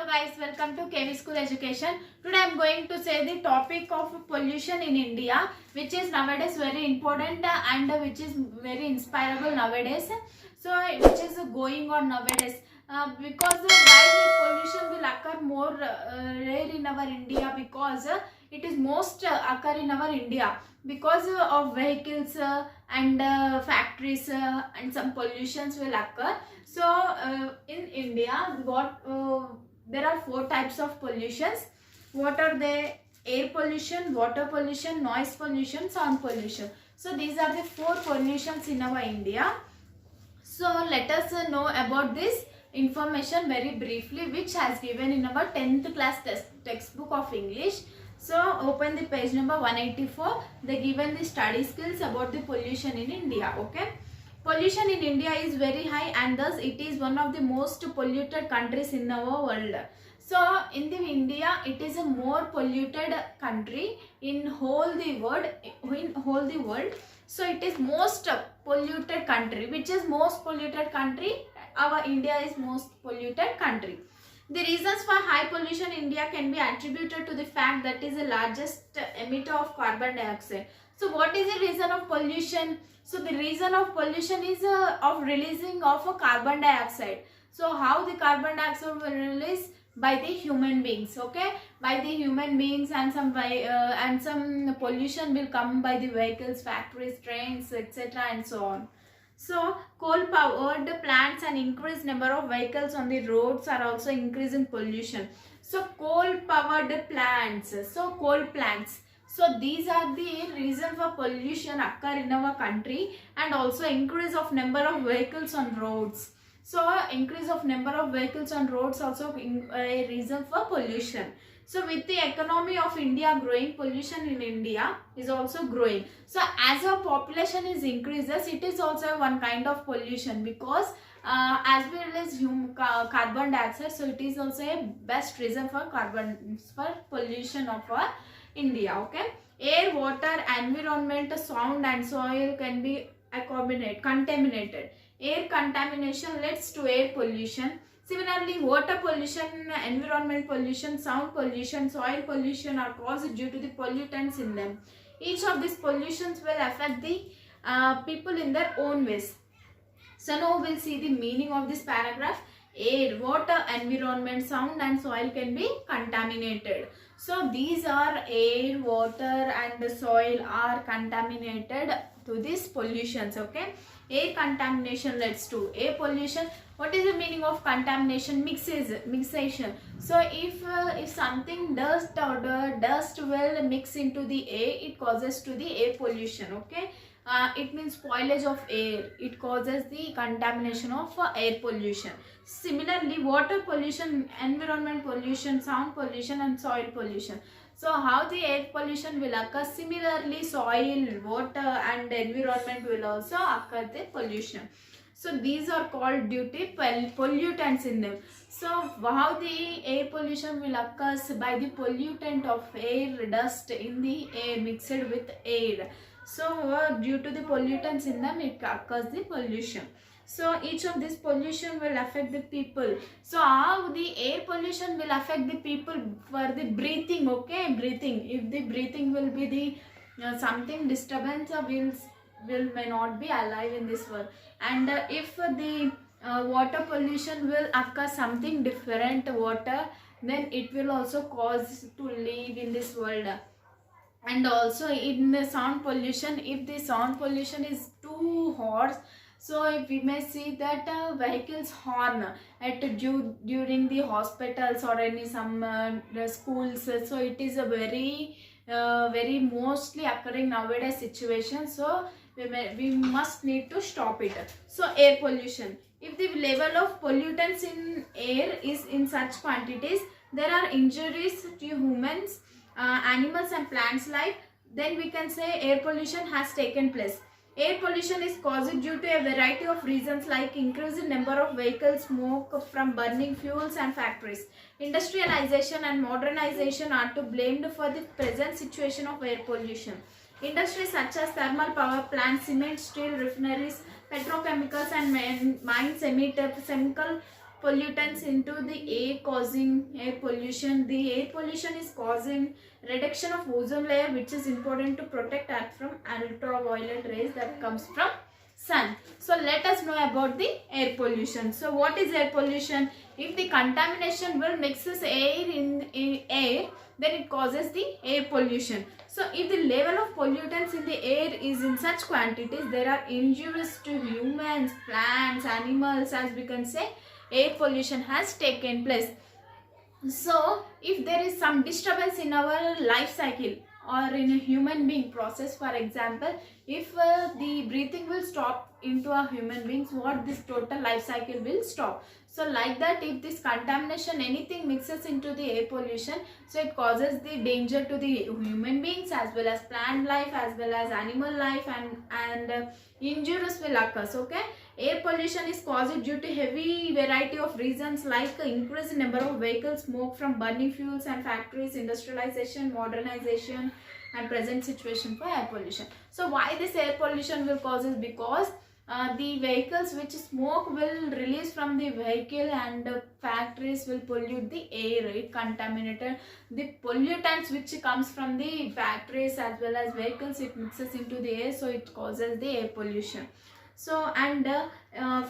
Hello guys, welcome to KV School Education. Today I am going to say the topic of pollution in India, which is nowadays very important and which is very inspirable nowadays. So which is going on nowadays because why the pollution will occur more rare in our India, because it is most occur in our India because of vehicles and factories and some pollutions will occur. So in India, there are four types of pollutions. What are they? Air pollution, water pollution, noise pollution, sound pollution. So these are the four pollutions in our India. So let us know about this information very briefly, which has given in our 10th class textbook of English. So open the page number 184. They given the study skills about the pollution in India. Okay. Pollution in India is very high and thus it is one of the most polluted countries in our world. So in the India, it is a more polluted country in whole the world. So it is most polluted country. Which is most polluted country? Our India is most polluted country. The reasons for high pollution in India can be attributed to the fact that it is the largest emitter of carbon dioxide. So what is the reason of pollution? So the reason of pollution is of releasing of a carbon dioxide. So how the carbon dioxide will release? By the human beings. Okay, by the human beings, and some pollution will come by the vehicles, factories, trains, etc. and so on. So coal powered plants and increased number of vehicles on the roads are also increasing pollution. So coal powered plants. So coal plants. So these are the reason for pollution occur in our country, and also increase of number of vehicles on roads. So increase of number of vehicles on roads also a reason for pollution. So with the economy of India growing, pollution in India is also growing. So as our population is increases, it is also one kind of pollution, because as we release carbon dioxide, so it is also a best reason for pollution of our India. Okay, air, water, environment, sound and soil can be contaminated. Air contamination leads to air pollution. Similarly, water pollution, environment pollution, sound pollution, soil pollution are caused due to the pollutants in them. Each of these pollutions will affect the people in their own ways. So now we'll see the meaning of this paragraph. Air, water, environment, sound and soil can be contaminated. So these are air, water and soil are contaminated to these pollutions. Okay, air contamination leads to air pollution. What is the meaning of contamination? Mixation. So if something dust will mix into the air, it causes to the air pollution. Okay, it means spoilage of air. It causes the contamination of air pollution. Similarly, water pollution, environment pollution, sound pollution and soil pollution. So how the air pollution will occur? Similarly, soil, water and environment will also occur the pollution. So these are called due to pollutants in them. So how the air pollution will occur? By the pollutant of air, dust in the air mixed with air. So due to the pollutants in them, it occurs the pollution. So each of this pollution will affect the people. So how the air pollution will affect the people for the breathing? Okay, breathing. If the breathing will be the something disturbance, may not be alive in this world. And if the water pollution will occur something different water, then it will also cause to live in this world. And also in the sound pollution, if the sound pollution is too hoarse, so if we may see that vehicles horn during the hospitals or any some schools, so it is a very mostly occurring nowadays situation. So we must need to stop it. So air pollution, if the level of pollutants in air is in such quantities, there are injuries to humans, animals and plants life, then we can say air pollution has taken place. Air pollution is caused due to a variety of reasons like increased number of vehicles, smoke from burning fuels and factories. Industrialization and modernization are to blamed for the present situation of air pollution. Industries such as thermal power plants, cement, steel refineries, petrochemicals and mines emit chemical pollutants into the air causing air pollution. The air pollution is causing reduction of ozone layer, which is important to protect Earth from ultraviolet rays that comes from sun. So let us know about the air pollution. So what is air pollution? If the contamination will mixes air in air, then it causes the air pollution. So if the level of pollutants in the air is in such quantities, there are injuries to humans, plants, animals, as we can say, air pollution has taken place. So if there is some disturbance in our life cycle or in a human being process, for example, if the breathing will stop into a human beings, what this total life cycle will stop. So like that, if this contamination, anything mixes into the air pollution, so it causes the danger to the human beings as well as plant life as well as animal life, and injuries will occur. Okay, air pollution is caused due to heavy variety of reasons like increased number of vehicles, smoke from burning fuels and factories, industrialization, modernization, and present situation for air pollution. So why this air pollution will cause is because the vehicles which smoke will release from the vehicle, and factories will pollute the air. It contaminated the pollutants which comes from the factories as well as vehicles, it mixes into the air, so it causes the air pollution. So and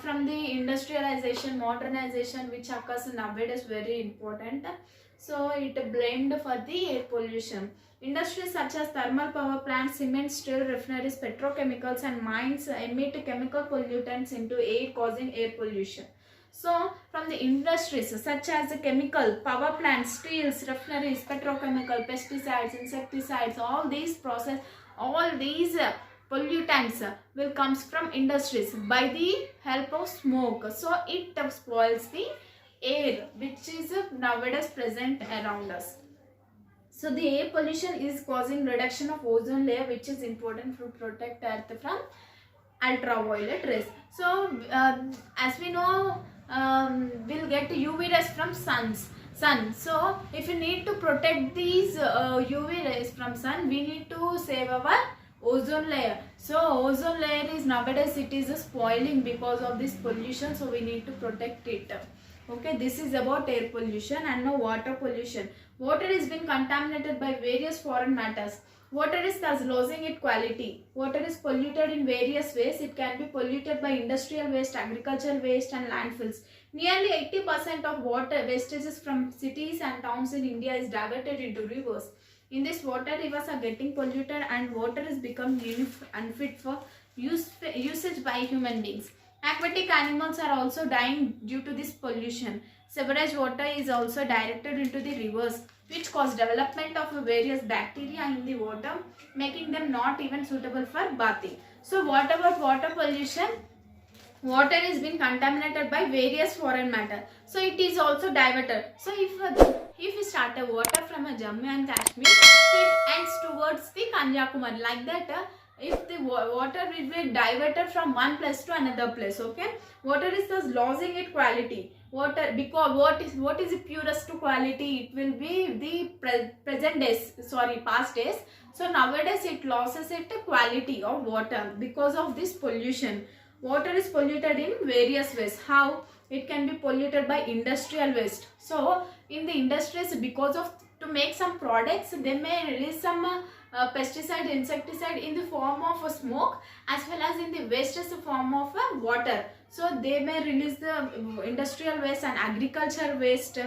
from the industrialization, modernization which occurs nowadays, very important, so it blamed for the air pollution. Industries such as thermal power plants, cement, steel refineries, petrochemicals and mines emit chemical pollutants into air, causing air pollution. So from the industries such as the chemical, power plants, steels, refineries, petrochemical, pesticides, insecticides, all these pollutants will comes from industries by the help of smoke. So it spoils the air which is nowadays present around us. So the air pollution is causing reduction of ozone layer, which is important to protect Earth from ultraviolet rays. So as we know, we'll get UV rays from sun. So if you need to protect these UV rays from sun, we need to save our ozone layer. So ozone layer is nowadays, it is spoiling because of this pollution, so we need to protect it. Okay, this is about air pollution. And now water pollution. Water is being contaminated by various foreign matters. Water is thus losing its quality. Water is polluted in various ways. It can be polluted by industrial waste, agricultural waste and landfills. Nearly 80% of water wastages from cities and towns in India is diverted into rivers. In this, water, rivers are getting polluted and water is becoming unfit for usage by human beings. Aquatic animals are also dying due to this pollution. Sewerage water is also directed into the rivers, which cause development of various bacteria in the water, making them not even suitable for bathing. So what about water pollution? Water is being contaminated by various foreign matter, so it is also diverted. So if we start a water from a Jammu and Kashmir, so it ends towards the Kanyakumari. Like that, if the water will be diverted from one place to another place. Okay, water is thus losing its quality. Water, because what is the purest quality? It will be the past days. So nowadays it loses its quality of water because of this pollution. Water is polluted in various ways. How? It can be polluted by industrial waste. So in the industries, because of to make some products, they may release some pesticide, insecticide in the form of smoke, as well as in the waste as a form of water. So they may release the industrial waste and agriculture waste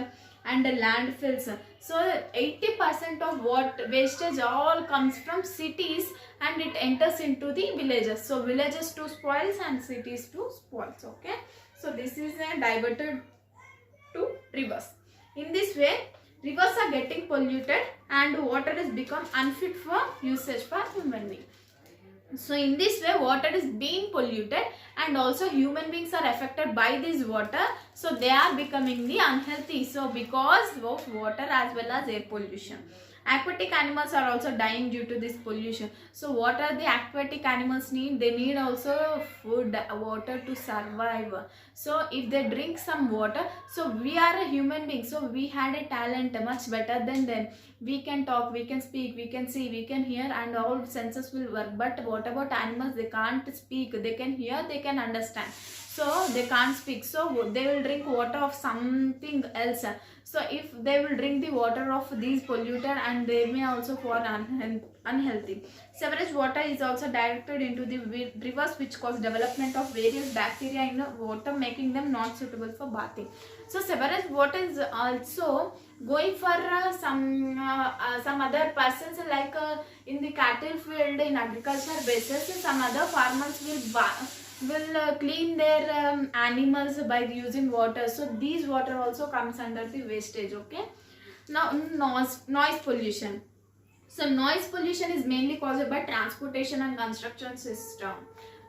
and the landfills. So 80% of what wastage all comes from cities and it enters into the villages. So villages to spoils and cities to spoils. Okay, so this is diverted to rivers. In this way, rivers are getting polluted and water is become unfit for usage for human being. So in this way, water is being polluted and also human beings are affected by this water. So they are becoming the unhealthy. So because of water as well as air pollution. Aquatic animals are also dying due to this pollution. So what are the aquatic animals need? They need also food, water to survive. So if they drink some water, so we are a human being, so we had a talent much better than them. We can talk, we can speak, we can see, we can hear, and all senses will work. But what about animals? They can't speak, they can hear, they can understand, so they can't speak. So they will drink water of something else. So if they will drink the water of these polluted, and they may also fall unhealthy. Sewerage water is also directed into the rivers, which cause development of various bacteria in the water, making them not suitable for bathing. So sewerage water is also going for some other persons, like in the cattle field, in agriculture basis, some other farmers will clean their animals by using water. So these water also comes under the wastage. Okay, now noise pollution. So noise pollution is mainly caused by transportation and construction system.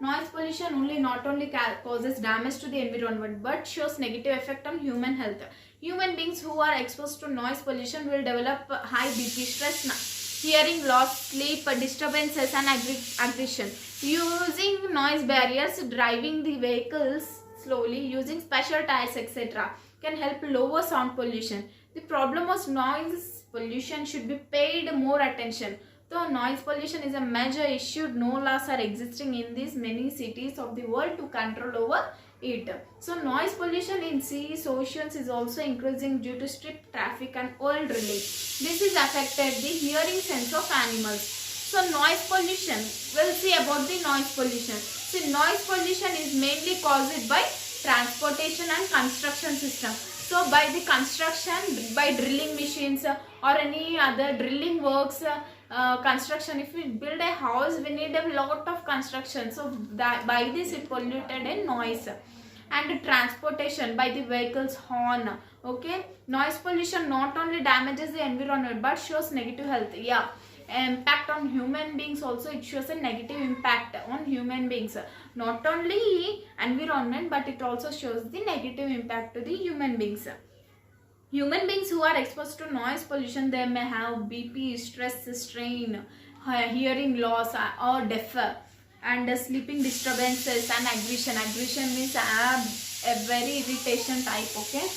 Noise pollution not only causes damage to the environment but shows negative effect on human health. Human beings who are exposed to noise pollution will develop high BP, stress, hearing loss, sleep disturbances, and aggression. Using noise barriers, driving the vehicles slowly, using special tires, etc. can help lower sound pollution. The problem of noise pollution should be paid more attention. Though noise pollution is a major issue, no laws are existing in these many cities of the world to control over it. So noise pollution in seas, oceans is also increasing due to strict traffic and oil drilling. This has affected the hearing sense of animals. So noise pollution, we'll see about the noise pollution. See, noise pollution is mainly caused by transportation and construction system. So by the construction, by drilling machines or any other drilling works, construction, if we build a house, we need a lot of construction. So that by this it polluted in noise. And transportation, by the vehicles horn. Okay, noise pollution not only damages the environment but shows negative health. Yeah, impact on human beings also, it shows a negative impact on human beings. Not only environment but it also shows the negative impact to the human beings. Human beings who are exposed to noise pollution, they may have BP, stress, strain, hearing loss or deaf, and sleeping disturbances and aggression. Aggression means a very irritation type. Okay,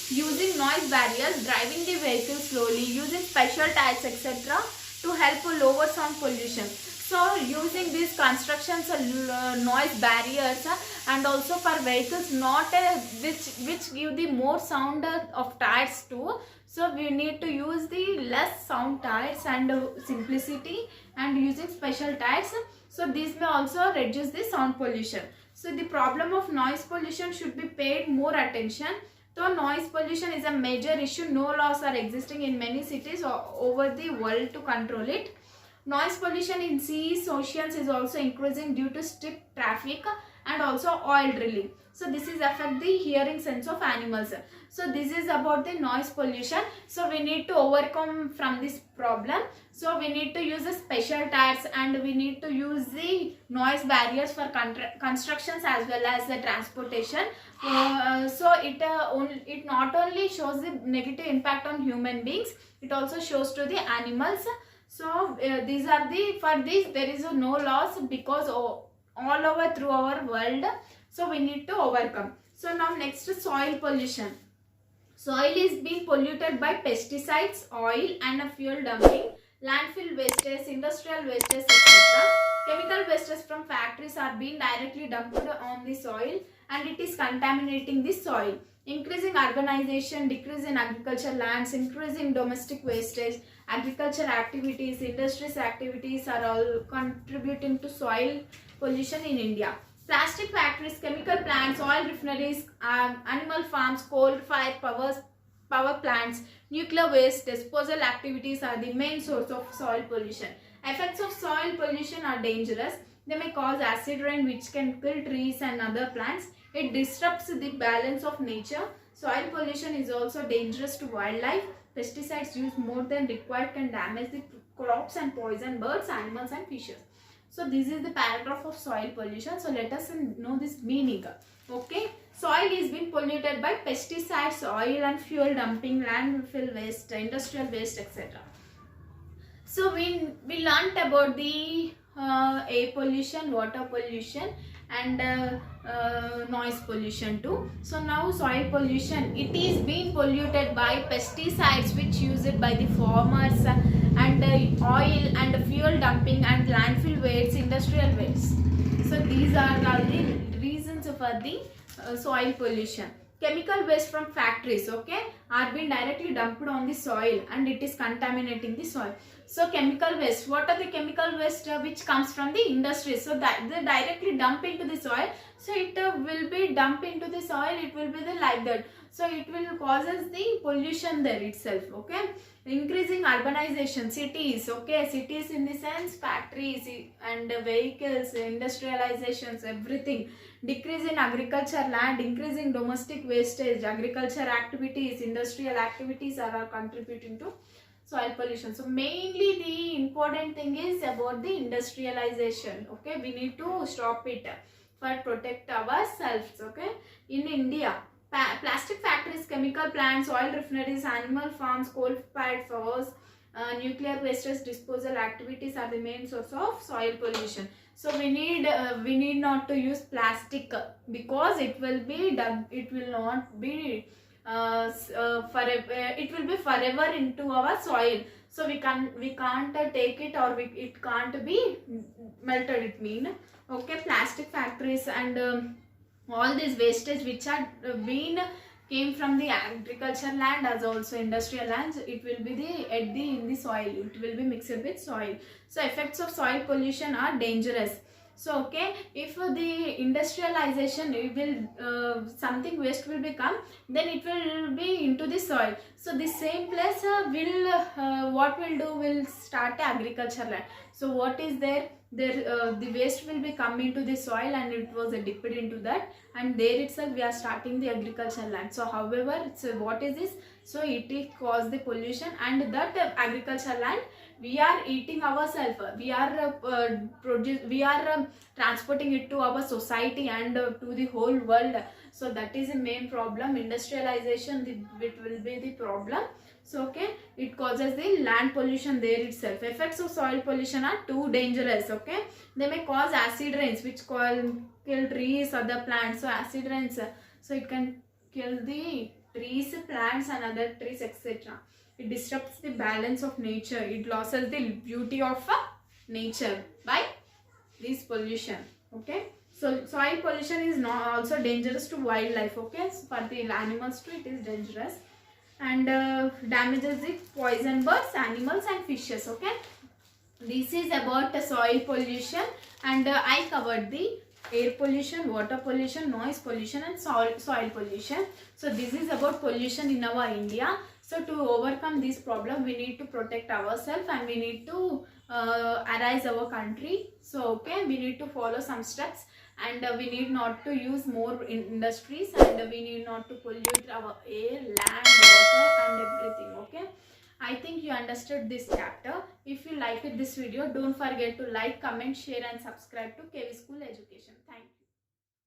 using noise barriers, driving the vehicle slowly, using special tires, etc. to help lower sound pollution. So using these constructions, noise barriers, and also for vehicles not which give the more sound of tires too. So we need to use the less sound tires and simplicity, and using special tires. So these may also reduce the sound pollution. So the problem of noise pollution should be paid more attention. Though noise pollution is a major issue, no laws are existing in many cities over the world to control it. Noise pollution in seas, oceans is also increasing due to strict traffic and also oil drilling. So this is affect the hearing sense of animals. So this is about the noise pollution. So we need to overcome from this problem. So we need to use the special tires, and we need to use the noise barriers for constructions as well as the transportation. So it not only shows the negative impact on human beings, it also shows to the animals. So these are the, for this there is no loss, because all over through our world. So we need to overcome. So now next is soil pollution. Soil is being polluted by pesticides, oil and fuel dumping, landfill wastes, industrial wastes, etc. Chemical wastes from factories are being directly dumped on the soil, and it is contaminating the soil. Increasing urbanization, decrease in agriculture lands, increasing domestic wastage, agriculture activities, industries activities are all contributing to soil pollution in India. Plastic factories, chemical plants, oil refineries, animal farms, coal-fired power plants, nuclear waste disposal activities are the main source of soil pollution. Effects of soil pollution are dangerous. They may cause acid rain, which can kill trees and other plants. It disrupts the balance of nature. Soil pollution is also dangerous to wildlife. Pesticides used more than required can damage the crops and poison birds, animals and fishes. So this is the paragraph of soil pollution. So let us know this meaning. Okay, soil is being polluted by pesticides, oil and fuel dumping, landfill waste, industrial waste, etc. So we learnt about the air pollution, water pollution, and noise pollution too. So now soil pollution, it is being polluted by pesticides which used by the farmers, and oil and fuel dumping and landfill waste, industrial waste. So these are all the reasons for the soil pollution. Chemical waste from factories, okay, are being directly dumped on the soil and it is contaminating the soil. So chemical waste, what are the chemical waste which comes from the industry? So that they directly dump into the soil. So it will be dumped into the soil, it will be the like that. So it will causes the pollution there itself, okay. Increasing urbanization, cities, okay, cities in the sense factories and vehicles, industrializations, everything. Decrease in agriculture land, increase in domestic wastage, agriculture activities, industrial activities are contributing to soil pollution. So mainly the important thing is about the industrialization, okay. We need to stop it for protect ourselves, okay. In India, plastic factories, chemical plants, oil refineries, animal farms, coal-fired powers, nuclear wastes disposal activities are the main source of soil pollution. So we need not to use plastic because it will not be forever, it will be forever into our soil. So we can't take it, or it can't be melted, it mean, okay. Plastic factories and all these wastage which are been came from the agriculture land as also industrial lands, it will be in the soil, it will be mixed with soil. So effects of soil pollution are dangerous. So okay, if the industrialization, it will something waste will become, then it will be into the soil. So the same place will what will do, will start agriculture land. So what is there, the waste will be come into the soil and it was dipped into that, and there itself we are starting the agriculture land. So however, so what is this, so it cause the pollution, and that agriculture land we are eating ourselves, we are transporting it to our society and to the whole world. So that is the main problem. Industrialization, it will be the problem. So okay, it causes the land pollution there itself. Effects of soil pollution are too dangerous, okay. They may cause acid rains which kill trees, other plants. So acid rains, so it can kill the trees, plants and other trees, etc. It disrupts the balance of nature, it loses the beauty of nature by this pollution, okay. So soil pollution is not also dangerous to wildlife, okay. So for the animals too it is dangerous, and damages the poison birds, animals and fishes, okay. This is about the soil pollution, and I covered the air pollution, water pollution, noise pollution and soil pollution. So this is about pollution in our India. So to overcome this problem, we need to protect ourselves and we need to arise our country. So okay, we need to follow some steps, and we need not to use more industries, and we need not to pollute our air, land, water and everything, okay. I think you understood this chapter. If you liked this video, don't forget to like, comment, share and subscribe to KV School Education. Thank you.